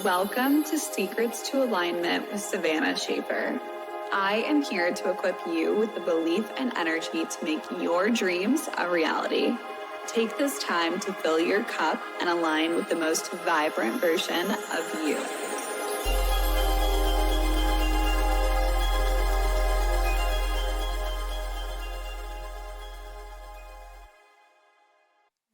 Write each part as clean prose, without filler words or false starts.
Welcome to Secrets to Alignment with Savannah Schaffer. I am here to equip you with the belief and energy to make your dreams a reality. Take this time to fill your cup and align with the most vibrant version of you.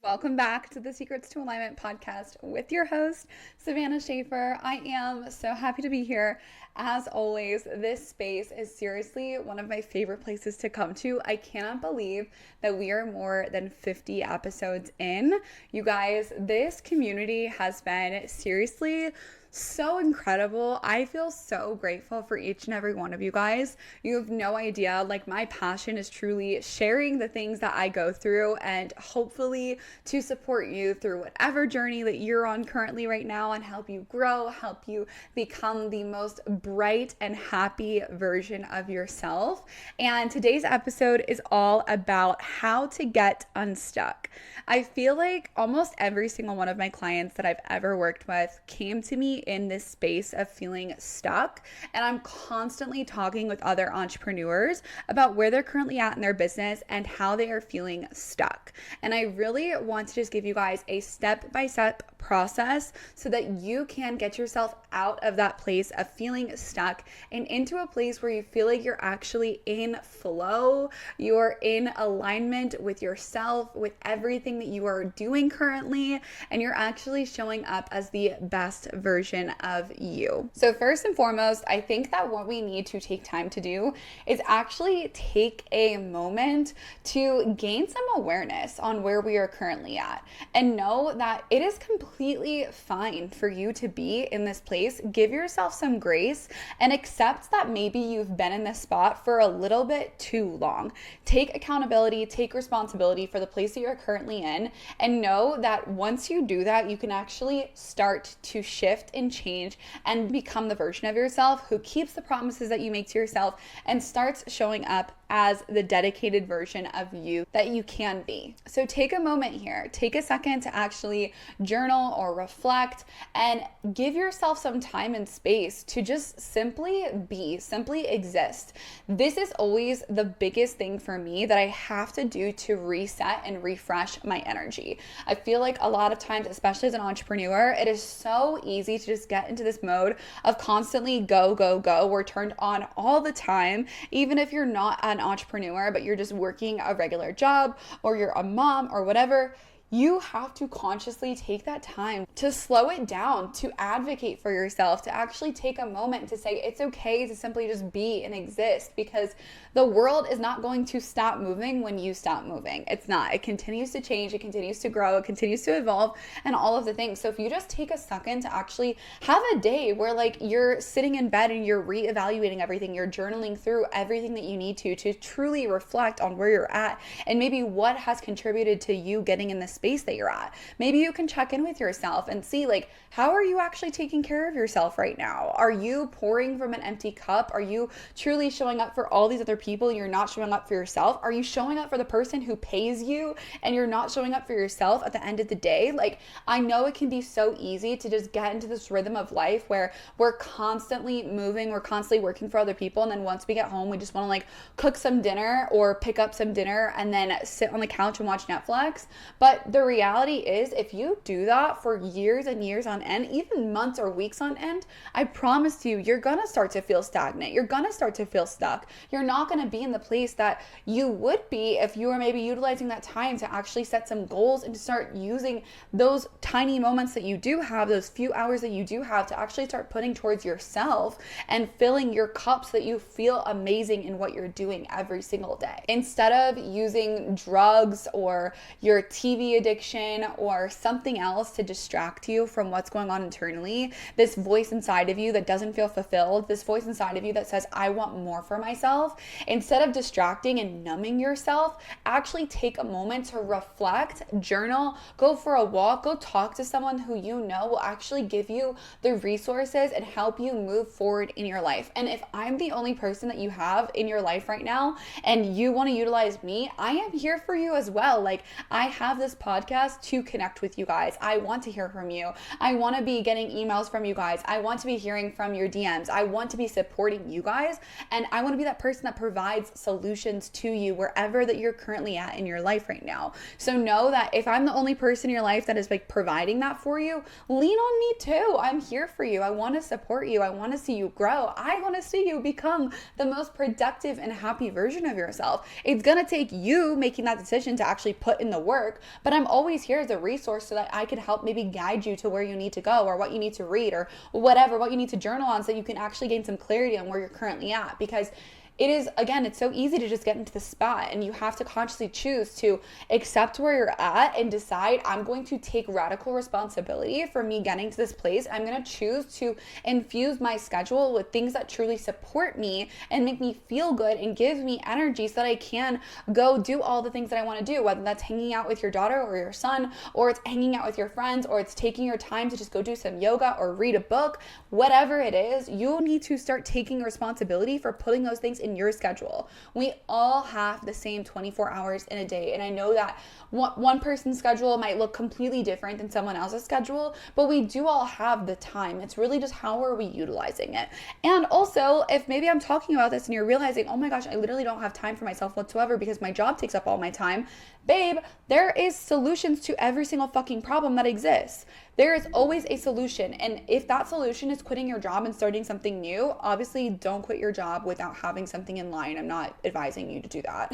Welcome back to the Secrets to Alignment podcast with your host, Savannah Schaffer. I am so happy to be here. As always, this space is seriously one of my favorite places to come to. I cannot believe that we are more than 50 episodes in. You guys, this community has been seriously so incredible. I feel so grateful for each and every one of you guys. You have no idea. My passion is truly sharing the things that I go through and hopefully to support you through whatever journey that you're on currently right now and help you grow, help you become the most bright and happy version of yourself. And today's episode is all about how to get unstuck. I feel like almost every single one of my clients that I've ever worked with came to me in this space of feeling stuck. And I'm constantly talking with other entrepreneurs about where they're currently at in their business and how they are feeling stuck. And I really want to just give you guys a step-by-step process so that you can get yourself out of that place of feeling stuck and into a place where you feel like you're actually in flow, you're in alignment with yourself, with everything that you are doing currently, and you're actually showing up as the best version of you. So first and foremost, I think that what we need to take time to do is actually take a moment to gain some awareness on where we are currently at and know that it is completely fine for you to be in this place. Give yourself some grace and accept that maybe you've been in this spot for a little bit too long. Take accountability, take responsibility for the place that you're currently in, and know that once you do that, you can actually start to shift and change and become the version of yourself who keeps the promises that you make to yourself and starts showing up as the dedicated version of you that you can be. So take a moment here, take a second to actually journal or reflect and give yourself some time and space to just simply be, simply exist. This is always the biggest thing for me that I have to do to reset and refresh my energy. I feel like a lot of times, especially as an entrepreneur, it is so easy to just get into this mode of constantly go, go, go. We're turned on all the time, even if you're not an entrepreneur, but you're just working a regular job or you're a mom or whatever. You have to consciously take that time to slow it down, to advocate for yourself, to actually take a moment to say it's okay to simply just be and exist, because the world is not going to stop moving when you stop moving. It's not. It continues to change, it continues to grow, it continues to evolve, and all of the things. So if you just take a second to actually have a day where you're sitting in bed and you're reevaluating everything, you're journaling through everything that you need to truly reflect on where you're at and maybe what has contributed to you getting in this space that you're at. Maybe you can check in with yourself and see how are you actually taking care of yourself right now? Are you pouring from an empty cup? Are you truly showing up for all these other people? You're not showing up for yourself? Are you showing up for the person who pays you and you're not showing up for yourself at the end of the day? I know it can be so easy to just get into this rhythm of life where we're constantly moving, we're constantly working for other people, and then once we get home, we just want to cook some dinner or pick up some dinner and then sit on the couch and watch Netflix. But the reality is, if you do that for years and years on end, even months or weeks on end, I promise you, you're gonna start to feel stagnant. You're gonna start to feel stuck. You're not gonna be in the place that you would be if you were maybe utilizing that time to actually set some goals and to start using those tiny moments that you do have, those few hours that you do have, to actually start putting towards yourself and filling your cup so that you feel amazing in what you're doing every single day. Instead of using drugs or your TV addiction or something else to distract you from what's going on internally, this voice inside of you that doesn't feel fulfilled, this voice inside of you that says, I want more for myself, instead of distracting and numbing yourself, actually take a moment to reflect, journal, go for a walk, go talk to someone who you know will actually give you the resources and help you move forward in your life. And if I'm the only person that you have in your life right now and you want to utilize me, I am here for you as well. I have this podcast podcast to connect with you guys. I want to hear from you. I want to be getting emails from you guys. I want to be hearing from your DMs. I want to be supporting you guys. And I want to be that person that provides solutions to you wherever that you're currently at in your life right now. So know that if I'm the only person in your life that is like providing that for you, lean on me too. I'm here for you. I want to support you. I want to see you grow. I want to see you become the most productive and happy version of yourself. It's going to take you making that decision to actually put in the work, but I'm always here as a resource so that I can help maybe guide you to where you need to go or what you need to read or whatever, what you need to journal on so you can actually gain some clarity on where you're currently at. Because it is, again, it's so easy to just get into the spot, and you have to consciously choose to accept where you're at and decide, I'm going to take radical responsibility for me getting to this place. I'm going to choose to infuse my schedule with things that truly support me and make me feel good and give me energy so that I can go do all the things that I want to do, whether that's hanging out with your daughter or your son, or it's hanging out with your friends, or it's taking your time to just go do some yoga or read a book. Whatever it is, you need to start taking responsibility for putting those things in your schedule. We all have the same 24 hours in a day. And I know that one person's schedule might look completely different than someone else's schedule, but we do all have the time. It's really just how are we utilizing it. And also, if maybe I'm talking about this and you're realizing, oh my gosh, I literally don't have time for myself whatsoever because my job takes up all my time. Babe, there is solutions to every single fucking problem that exists. There is always a solution. And if that solution is quitting your job and starting something new, obviously don't quit your job without having something in line. I'm not advising you to do that.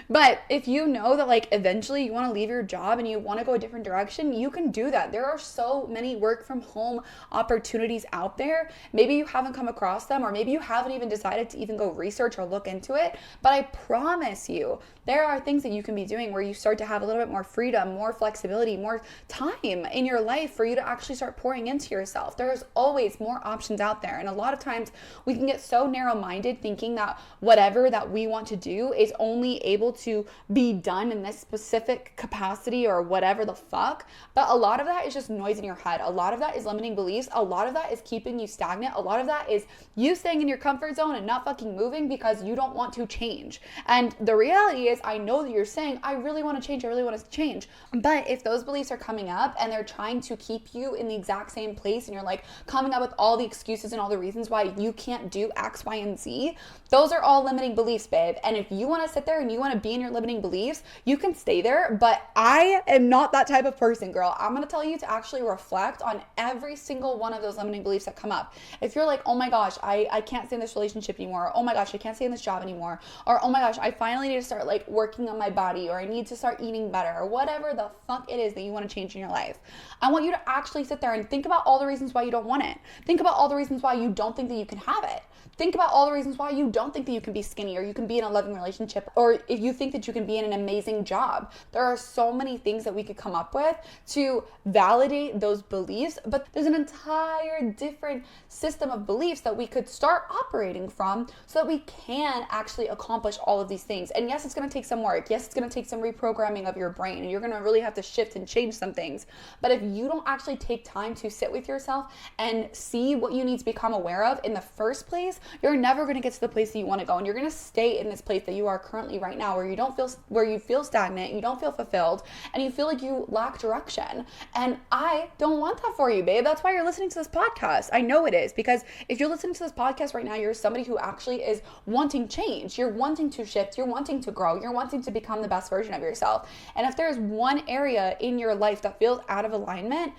But if you know that like eventually you want to leave your job and you want to go a different direction, you can do that. There are so many work from home opportunities out there. Maybe you haven't come across them, or maybe you haven't even decided to even go research or look into it. But I promise you, there are things that you can be doing where you start to have a little bit more freedom, more flexibility, more time in your life for you to actually start pouring into yourself. There's always more options out there. And a lot of times we can get so narrow-minded thinking that whatever that we want to do is only able to be done in this specific capacity or whatever the fuck. But a lot of that is just noise in your head. A lot of that is limiting beliefs. A lot of that is keeping you stagnant. A lot of that is you staying in your comfort zone and not fucking moving because you don't want to change. And the reality is, I know that you're saying, I really want to change. I really want to change. But if those beliefs are coming up and they're trying to keep you in the exact same place and you're like coming up with all the excuses and all the reasons why you can't do X, Y, and Z, those are all limiting beliefs, babe. And if you want to sit there and you want to be in your limiting beliefs, you can stay there. But I am not that type of person, girl. I'm going to tell you to actually reflect on every single one of those limiting beliefs that come up. If you're like, oh my gosh, I can't stay in this relationship anymore. Oh my gosh, I can't stay in this job anymore. Or oh my gosh, I finally need to start like working on my body, or I need to start eating better, or whatever the fuck it is that you want to change in your life. I want you to actually sit there and think about all the reasons why you don't want it. Think about all the reasons why you don't think that you can have it. Think about all the reasons why you don't think that you can be skinny, or you can be in a loving relationship, or if you think that you can be in an amazing job. There are so many things that we could come up with to validate those beliefs, but there's an entire different system of beliefs that we could start operating from so that we can actually accomplish all of these things. And yes, it's going to take some work. Yes, it's going to take some reprogramming of your brain, and you're going to really have to shift and change some things. But if you don't actually take time to sit with yourself and see what you need to become aware of in the first place, you're never going to get to the place that you want to go, and you're going to stay in this place that you are currently right now, where you feel stagnant, you don't feel fulfilled, and you feel like you lack direction. And I don't want that for you, babe. That's why you're listening to this podcast. I know it is, because if you're listening to this podcast right now, you're somebody who actually is wanting change. You're wanting to shift. You're wanting to grow. You're wanting to become the best version of yourself. And if there's one area in your life that feels out of alignment,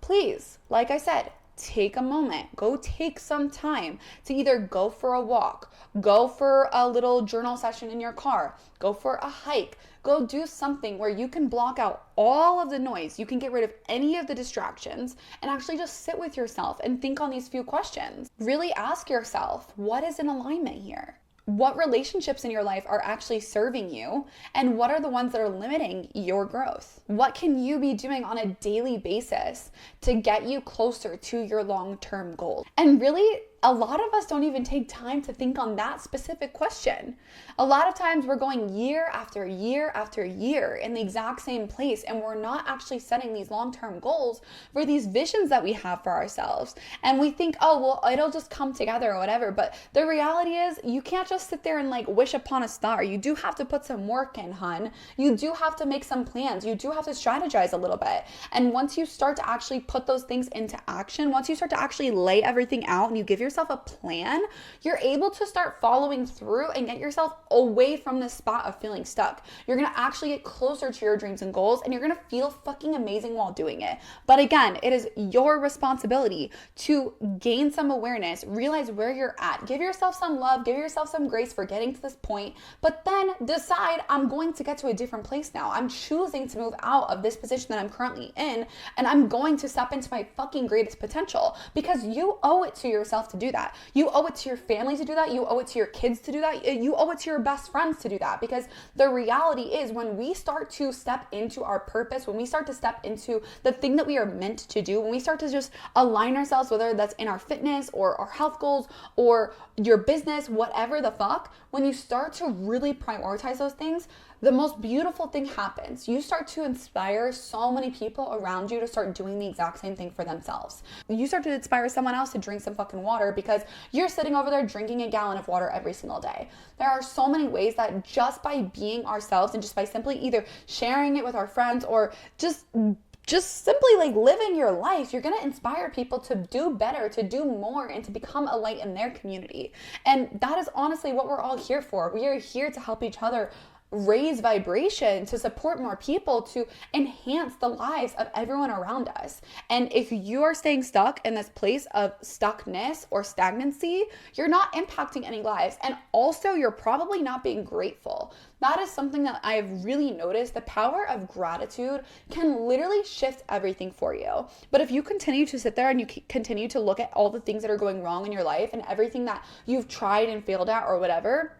please, like I said, take a moment, go take some time to either go for a walk, go for a little journal session in your car, go for a hike, go do something where you can block out all of the noise. You can get rid of any of the distractions and actually just sit with yourself and think on these few questions. Really ask yourself, what is in alignment here? What relationships in your life are actually serving you, and what are the ones that are limiting your growth? What can you be doing on a daily basis to get you closer to your long-term goals? And really a lot of us don't even take time to think on that specific question. A lot of times we're going year after year after year in the exact same place, and we're not actually setting these long-term goals for these visions that we have for ourselves. And we think, oh, well, it'll just come together or whatever. But the reality is you can't just sit there and like wish upon a star. You do have to put some work in, hun. You do have to make some plans. You do have to strategize a little bit. And once you start to actually put those things into action, once you start to actually lay everything out and you give yourself a plan, you're able to start following through and get yourself away from this spot of feeling stuck. You're going to actually get closer to your dreams and goals, and you're going to feel fucking amazing while doing it. But again, it is your responsibility to gain some awareness, realize where you're at, give yourself some love, give yourself some grace for getting to this point, but then decide, I'm going to get to a different place now. I'm choosing to move out of this position that I'm currently in, and I'm going to step into my fucking greatest potential, because you owe it to yourself to do that. You owe it to your family to do that. You owe it to your kids to do that. You owe it to your best friends to do that, because the reality is when we start to step into our purpose, when we start to step into the thing that we are meant to do, when we start to just align ourselves, whether that's in our fitness or our health goals or your business, whatever the fuck, when you start to really prioritize those things, the most beautiful thing happens. You start to inspire so many people around you to start doing the exact same thing for themselves. You start to inspire someone else to drink some fucking water because you're sitting over there drinking a gallon of water every single day. There are so many ways that just by being ourselves and just by simply either sharing it with our friends or just simply like living your life, you're going to inspire people to do better, to do more, and to become a light in their community. And that is honestly what we're all here for. We are here to help each other raise vibration, to support more people, to enhance the lives of everyone around us. And if you are staying stuck in this place of stuckness or stagnancy, you're not impacting any lives. And also, you're probably not being grateful. That is something that I've really noticed. The power of gratitude can literally shift everything for you. But if you continue to sit there and you continue to look at all the things that are going wrong in your life and everything that you've tried and failed at or whatever,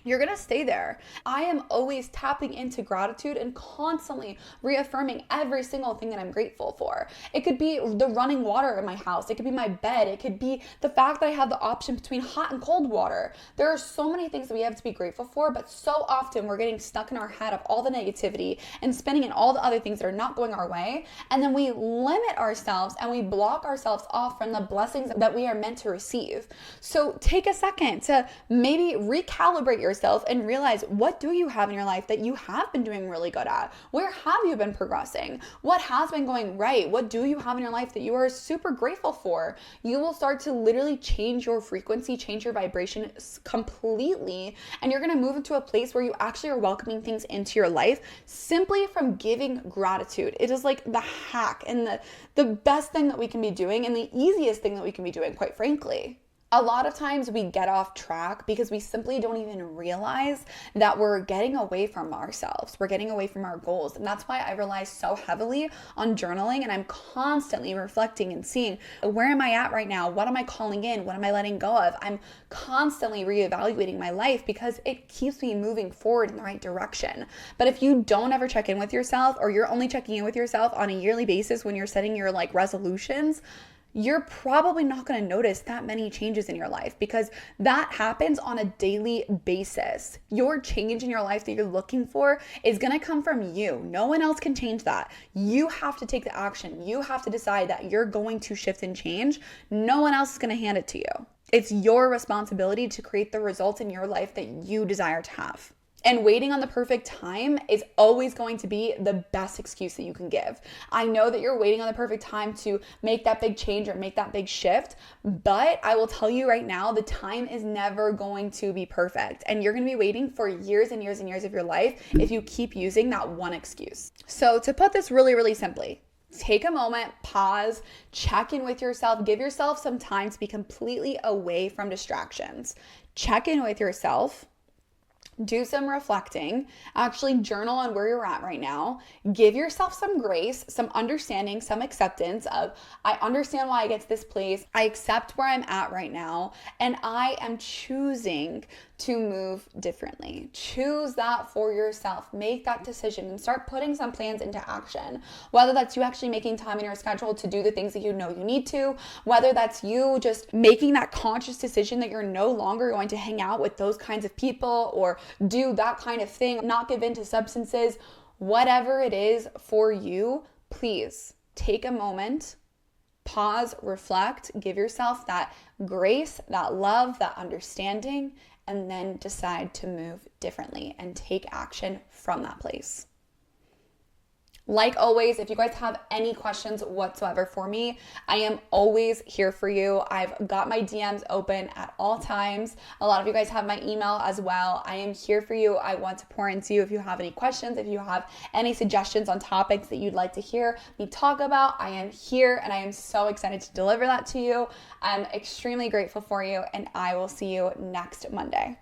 you're going to stay there. I am always tapping into gratitude and constantly reaffirming every single thing that I'm grateful for. It could be the running water in my house. It could be my bed. It could be the fact that I have the option between hot and cold water. There are so many things that we have to be grateful for, but so often we're getting stuck in our head of all the negativity and spinning in all the other things that are not going our way. And then we limit ourselves and we block ourselves off from the blessings that we are meant to receive. So take a second to maybe recalibrate yourself and realize, what do you have in your life that you have been doing really good at? Where have you been progressing? What has been going right? What do you have in your life that you are super grateful for? You will start to literally change your frequency, change your vibration completely, and you're going to move into a place where you actually are welcoming things into your life simply from giving gratitude. It is like the hack and the best thing that we can be doing, and the easiest thing that we can be doing, quite frankly. A lot of times we get off track because we simply don't even realize that we're getting away from ourselves. We're getting away from our goals. And that's why I rely so heavily on journaling, and I'm constantly reflecting and seeing, where am I at right now? What am I calling in? What am I letting go of? I'm constantly reevaluating my life because it keeps me moving forward in the right direction. But if you don't ever check in with yourself, or you're only checking in with yourself on a yearly basis when you're setting your like resolutions, you're probably not going to notice that many changes in your life, because that happens on a daily basis. Your change in your life that you're looking for is going to come from you. No one else can change that. You have to take the action. You have to decide that you're going to shift and change. No one else is going to hand it to you. It's your responsibility to create the results in your life that you desire to have. And waiting on the perfect time is always going to be the best excuse that you can give. I know that you're waiting on the perfect time to make that big change or make that big shift, but I will tell you right now, the time is never going to be perfect. And you're going to be waiting for years and years and years of your life if you keep using that one excuse. So to put this really, really simply, take a moment, pause, check in with yourself, give yourself some time to be completely away from distractions. Check in with yourself. do some reflecting, actually journal on where you're at right now, give yourself some grace, some understanding, some acceptance of, I understand why I get to this place, I accept where I'm at right now, and I am choosing to move differently. Choose that for yourself. Make that decision and start putting some plans into action. Whether that's you actually making time in your schedule to do the things that you know you need to, whether that's you just making that conscious decision that you're no longer going to hang out with those kinds of people or do that kind of thing, not give in to substances, whatever it is for you, please take a moment, pause, reflect, give yourself that grace, that love, that understanding, and then decide to move differently and take action from that place. Like always, if you guys have any questions whatsoever for me, I am always here for you. I've got my DMs open at all times. A lot of you guys have my email as well. I am here for you. I want to pour into you if you have any questions, if you have any suggestions on topics that you'd like to hear me talk about. I am here and I am so excited to deliver that to you. I'm extremely grateful for you, and I will see you next Monday.